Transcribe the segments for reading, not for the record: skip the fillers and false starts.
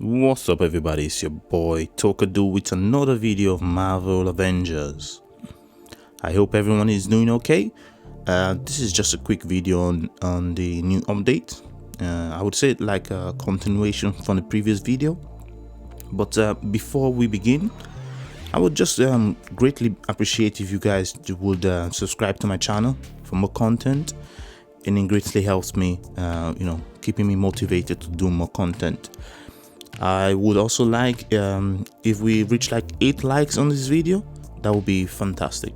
What's up everybody, it's your boy Tokadu with another video of Marvel Avengers. I hope everyone is doing okay. This is just a quick video on the new update. I would say like a continuation from the previous video. But before we begin, I would just greatly appreciate if you guys would subscribe to my channel for more content. And it greatly helps me, keeping me motivated to do more content. I would also like if we reach like 8 likes on this video, that would be fantastic.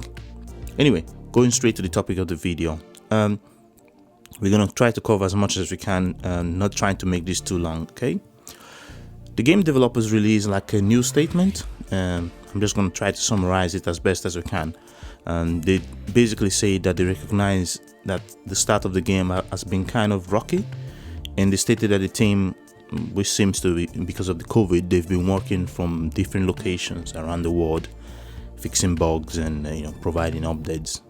Anyway, going straight to the topic of the video, we're gonna try to cover as much as we can, not trying to make this too long. Okay, the game developers released like a news statement. I'm just gonna try to summarize it as best as we can. They basically say that they recognize that the start of the game has been kind of rocky, and they stated that the team, which seems to be because of the COVID, they've been working from different locations around the world, fixing bugs and providing updates.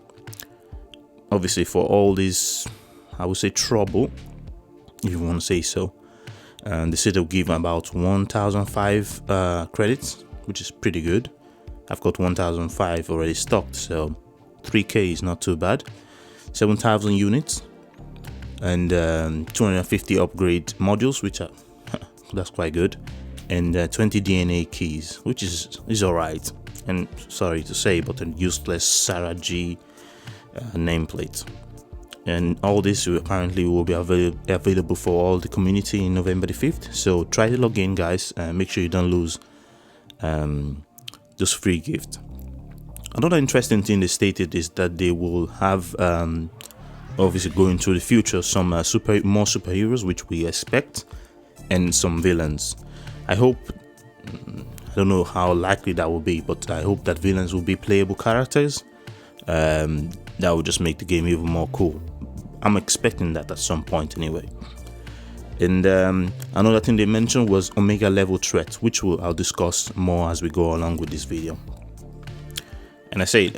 Obviously, for all this, I would say trouble, if you want to say so, they said they'll give about 1,005 credits, which is pretty good. I've got 1,005 already stocked, so 3k is not too bad. 7,000 units and 250 upgrade modules, which are that's quite good, and 20 DNA keys, which is alright, and sorry to say, but a useless Sarah G nameplate. And all this apparently will be available for all the community in November the 5th, so try to log in, guys, and make sure you don't lose this free gift. Another interesting thing they stated is that they will have obviously going through the future some more superheroes, which we expect, and some villains. I hope, I don't know how likely that will be, but I hope that villains will be playable characters. That will just make the game even more cool. I'm expecting that at some point anyway. And another thing they mentioned was Omega level threats, which I'll discuss more as we go along with this video. And I say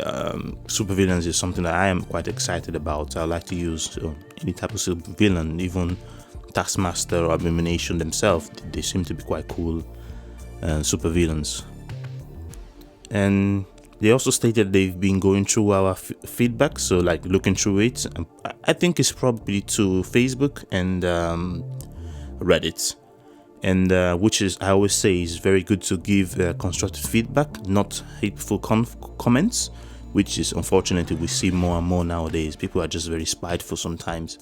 super villains is something that I am quite excited about. I like to use any type of super villain, even Taskmaster or Abomination themselves. They seem to be quite cool super villains. And they also stated they've been going through our feedback, so like looking through it. I think it's probably to Facebook and Reddit, and which is, I always say, is very good to give constructive feedback, not hateful comments, which is unfortunately we see more and more nowadays. People are just very spiteful sometimes.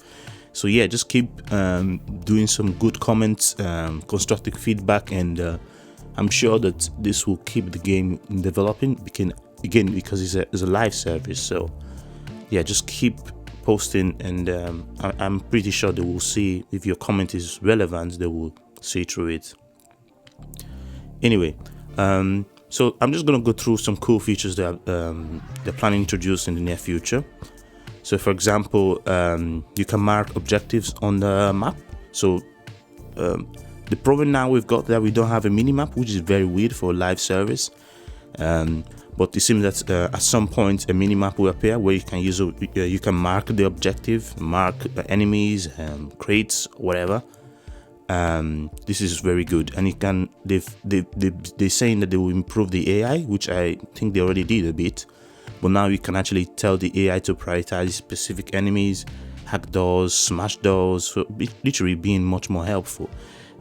So yeah, just keep doing some good comments, constructive feedback, and I'm sure that this will keep the game developing. Again, because it's a live service. So yeah, just keep posting, and I'm pretty sure they will see if your comment is relevant. They will see through it. Anyway, so I'm just gonna go through some cool features that they're planning to introduce in the near future. So for example, you can mark objectives on the map. So the problem now we've got that we don't have a mini map, which is very weird for a live service. But it seems that at some point a mini map will appear where you can use you can mark the objective, mark enemies, crates, whatever. This is very good, and you can they're saying that they will improve the AI, which I think they already did a bit. But now you can actually tell the AI to prioritize specific enemies, hack doors, smash doors, so literally being much more helpful.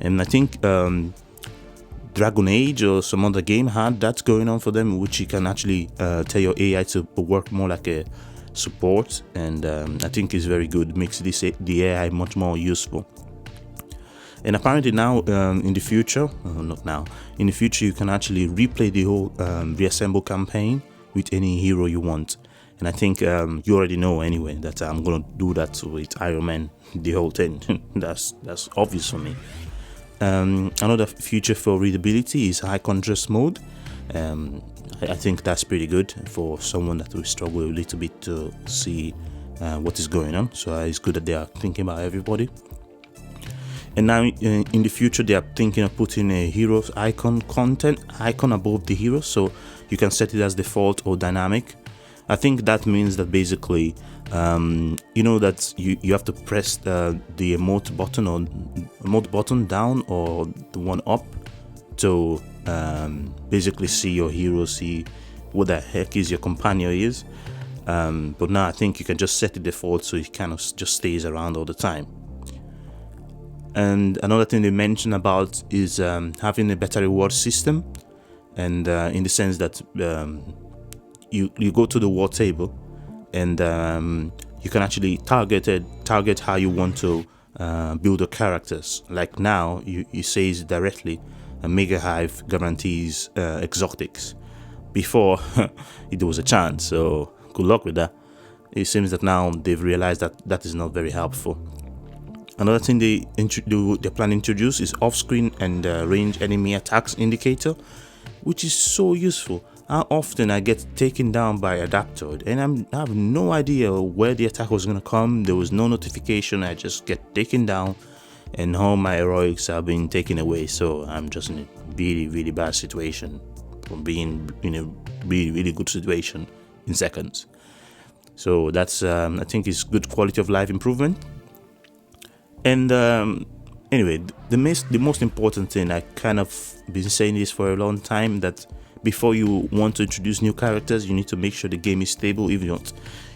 And I think Dragon Age or some other game had that going on for them, which you can actually tell your AI to work more like a support, and I think is very good. It makes the AI much more useful. And apparently now in the future, not now, in the future you can actually replay the whole reassemble campaign with any hero you want. And I think you already know anyway that I'm gonna do that with Iron Man, the whole thing. that's obvious for me. Another feature for readability is high contrast mode. I think that's pretty good for someone that will struggle a little bit to see what is going on. So it's good that they are thinking about everybody. And now in the future they are thinking of putting a hero's icon above the hero, so you can set it as default or dynamic. I think that means that basically that you have to press the emote button down or the one up to basically see your hero, see what the heck is your companion is. But now I think you can just set the default so it kind of just stays around all the time. And another thing they mentioned about is having a better reward system, and in the sense that you go to the war table, and you can actually target how you want to build your characters. Like now, you say it directly, a Mega Hive guarantees exotics. Before, there was a chance, so good luck with that. It seems that now they've realized that that is not very helpful. Another thing they plan to introduce is off-screen and range enemy attacks indicator, which is so useful. How often I get taken down by Adaptoid and I have no idea where the attack was going to come. There was no notification. I just get taken down and all my heroics have been taken away. So I'm just in a really, really bad situation from being in a really, really good situation in seconds. So that's, I think, is good quality of life improvement. And anyway, the most important thing, I kind of been saying this for a long time, that before you want to introduce new characters, you need to make sure the game is stable. If not,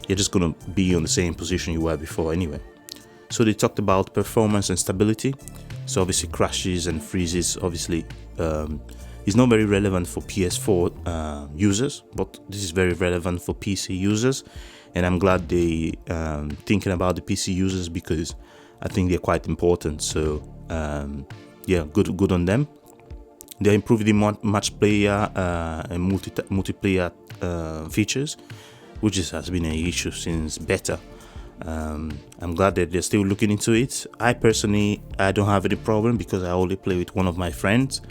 you're just going to be on the same position you were before anyway. So they talked about performance and stability. So obviously crashes and freezes obviously is not very relevant for PS4 users, but this is very relevant for PC users. And I'm glad they thinking about the PC users, because I think they're quite important. So yeah, good on them. They improved the match player and multiplayer features, which has been an issue since beta. I'm glad that they're still looking into it. I personally, I don't have any problem because I only play with one of my friends.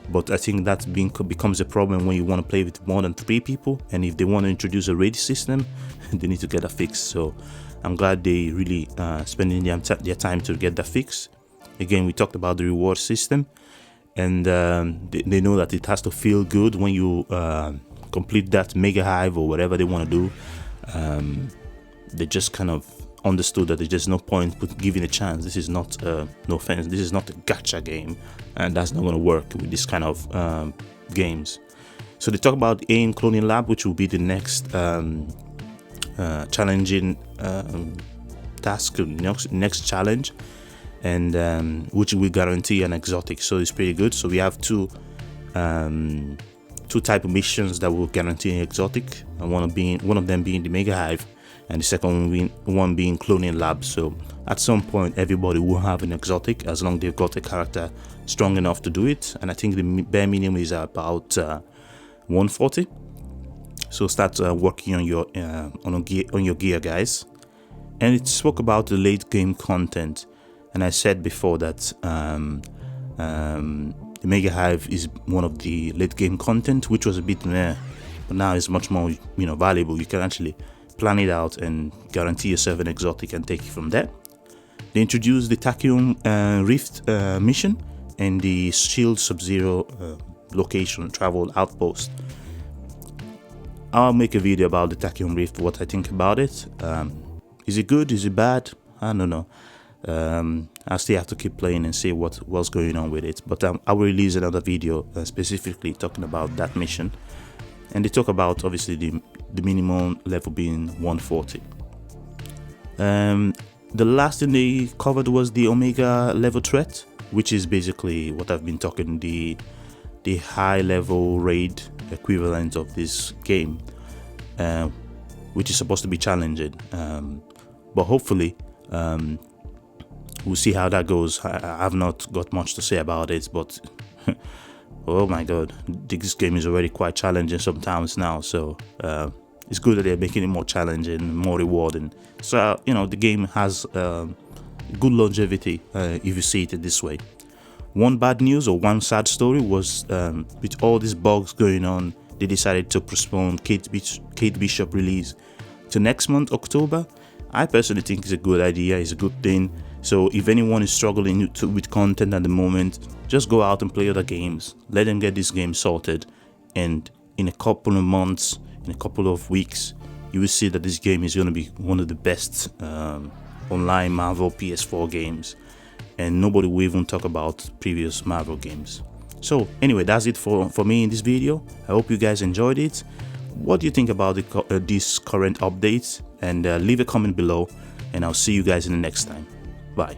But I think that becomes a problem when you want to play with more than 3 people. And if they want to introduce a raid system, they need to get that fixed. So I'm glad they really spending their time to get that fixed. Again, we talked about the reward system, and they know that it has to feel good when you complete that Mega Hive or whatever they want to do. They just kind of understood that there's just no point giving a chance. This is not, no offense, this is not a gacha game, and that's not going to work with this kind of games. So they talk about AIM Cloning Lab, which will be the next challenging task, next challenge, and which will guarantee an exotic. So it's pretty good. So we have two type of missions that will guarantee an exotic, and one of them being the Mega Hive, and the second one being Cloning Lab. So at some point everybody will have an exotic as long as they've got a character strong enough to do it, and I think the bare minimum is about 140. So start working on your gear, guys. And it spoke about the late game content, and I said before that the Mega Hive is one of the late game content, which was a bit meh, but now it's much more valuable. You can actually plan it out and guarantee yourself an exotic and take it from there. They introduced the Tachyon Rift mission and the Shield Sub-Zero location travel outpost. I'll make a video about the Tachyon Rift, what I think about it. Is it good? Is it bad? I don't know. I still have to keep playing and see what's going on with it. But I will release another video specifically talking about that mission. And they talk about obviously the minimum level being 140. The last thing they covered was the Omega level threat, which is basically what I've been talking, the high level raid equivalent of this game, which is supposed to be challenging. But hopefully we'll see how that goes. I have not got much to say about it, but oh my god, this game is already quite challenging sometimes now, so it's good that they're making it more challenging, more rewarding. So the game has good longevity if you see it this way. One bad news or one sad story was with all these bugs going on, they decided to postpone Kate Bishop release to next month, October. I personally think it's a good idea, it's a good thing. So if anyone is struggling with content at the moment, just go out and play other games. Let them get this game sorted, and in a couple of months, in a couple of weeks, you will see that this game is going to be one of the best online Marvel PS4 games, and nobody will even talk about previous Marvel games. So anyway, that's it for me in this video. I hope you guys enjoyed it. What do you think about these current updates? And leave a comment below, and I'll see you guys in the next time. Bye.